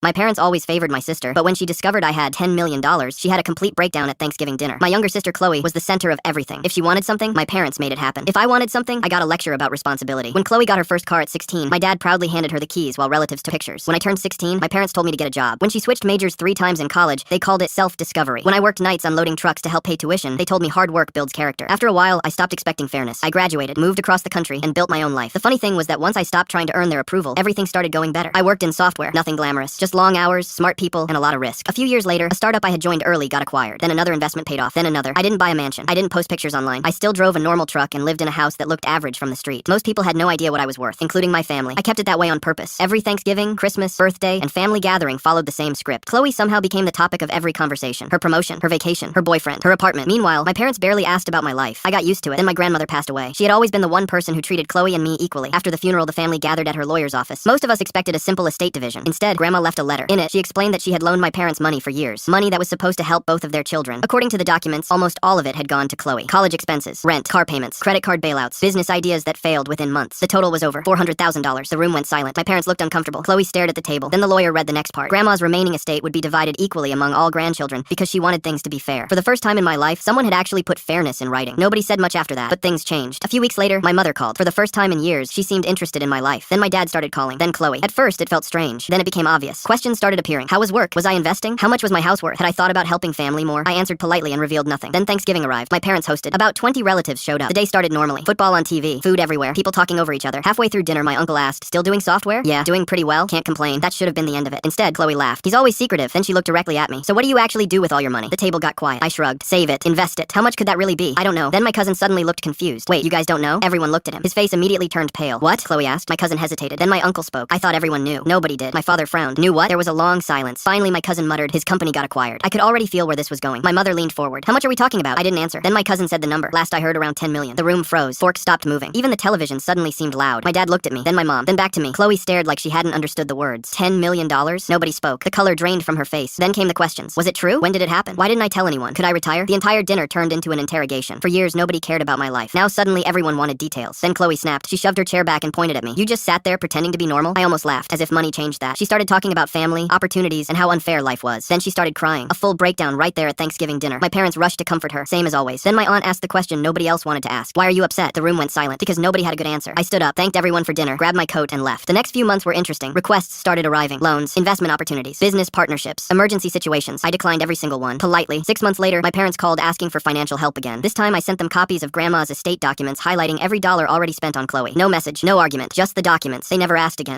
My parents always favored my sister, but when she discovered I had $10 million, she had a complete breakdown at Thanksgiving dinner. My younger sister Chloe was the center of everything. If she wanted something, my parents made it happen. If I wanted something, I got a lecture about responsibility. When Chloe got her first car at 16, my dad proudly handed her the keys while relatives took pictures. When I turned 16, my parents told me to get a job. When she switched majors 3 times in college, they called it self-discovery. When I worked nights unloading trucks to help pay tuition, they told me hard work builds character. After a while, I stopped expecting fairness. I graduated, moved across the country, and built my own life. The funny thing was that once I stopped trying to earn their approval, everything started going better. I worked in software, nothing glamorous, just long hours, smart people, and a lot of risk. A few years later, a startup I had joined early got acquired. Then another investment paid off. Then another. I didn't buy a mansion. I didn't post pictures online. I still drove a normal truck and lived in a house that looked average from the street. Most people had no idea what I was worth, including my family. I kept it that way on purpose. Every Thanksgiving, Christmas, birthday, and family gathering followed the same script. Chloe somehow became the topic of every conversation. Her promotion, her vacation, her boyfriend, her apartment. Meanwhile, my parents barely asked about my life. I got used to it. Then my grandmother passed away. She had always been the one person who treated Chloe and me equally. After the funeral, the family gathered at her lawyer's office. Most of us expected a simple estate division. Instead, Grandma left a letter. In it, she explained that she had loaned my parents money for years. Money that was supposed to help both of their children. According to the documents, almost all of it had gone to Chloe. College expenses, rent, car payments, credit card bailouts, business ideas that failed within months. The total was over $400,000. The room went silent. My parents looked uncomfortable. Chloe stared at the table. Then the lawyer read the next part. Grandma's remaining estate would be divided equally among all grandchildren because she wanted things to be fair. For the first time in my life, someone had actually put fairness in writing. Nobody said much after that, but things changed. A few weeks later, my mother called. For the first time in years, she seemed interested in my life. Then my dad started calling. Then Chloe. At first, it felt strange. Then it became obvious. Questions started appearing. How was work? Was I investing? How much was my house worth? Had I thought about helping family more? I answered politely and revealed nothing. Then Thanksgiving arrived. My parents hosted. About 20 relatives showed up. The day started normally. Football on TV, food everywhere, people talking over each other. Halfway through dinner, my uncle asked, "Still doing software?" "Yeah, doing pretty well. Can't complain." That should have been the end of it. Instead, Chloe laughed. "He's always secretive." Then she looked directly at me. "So what do you actually do with all your money?" The table got quiet. I shrugged. "Save it. Invest it." "How much could that really be?" "I don't know." Then my cousin suddenly looked confused. "Wait, you guys don't know?" Everyone looked at him. His face immediately turned pale. "What?" Chloe asked. My cousin hesitated. Then my uncle spoke. "I thought everyone knew." "Nobody did." My father frowned. "Knew what?" There was a long silence. Finally, my cousin muttered, "His company got acquired." I could already feel where this was going. My mother leaned forward. "How much are we talking about?" I didn't answer. Then my cousin said the number. Last I heard, around 10 million. The room froze. Forks stopped moving. Even the television suddenly seemed loud. My dad looked at me. Then my mom. Then back to me. Chloe stared like she hadn't understood the words. $10 million? Nobody spoke. The color drained from her face. Then came the questions. Was it true? When did it happen? Why didn't I tell anyone? Could I retire? The entire dinner turned into an interrogation. For years, nobody cared about my life. Now suddenly everyone wanted details. Then Chloe snapped. She shoved her chair back and pointed at me. "You just sat there pretending to be normal?" I almost laughed, as if money changed that. She started talking about family, opportunities, and how unfair life was. Then she started crying. A full breakdown right there at Thanksgiving dinner. My parents rushed to comfort her, same as always. Then my aunt asked the question nobody else wanted to ask. "Why are you upset?" The room went silent, because nobody had a good answer. I stood up, thanked everyone for dinner, grabbed my coat, and left. The next few months were interesting. Requests started arriving. Loans, investment opportunities, business partnerships, emergency situations. I declined every single one, politely. 6 months later, my parents called asking for financial help again. This time I sent them copies of Grandma's estate documents highlighting every dollar already spent on Chloe. No message, no argument, just the documents. They never asked again.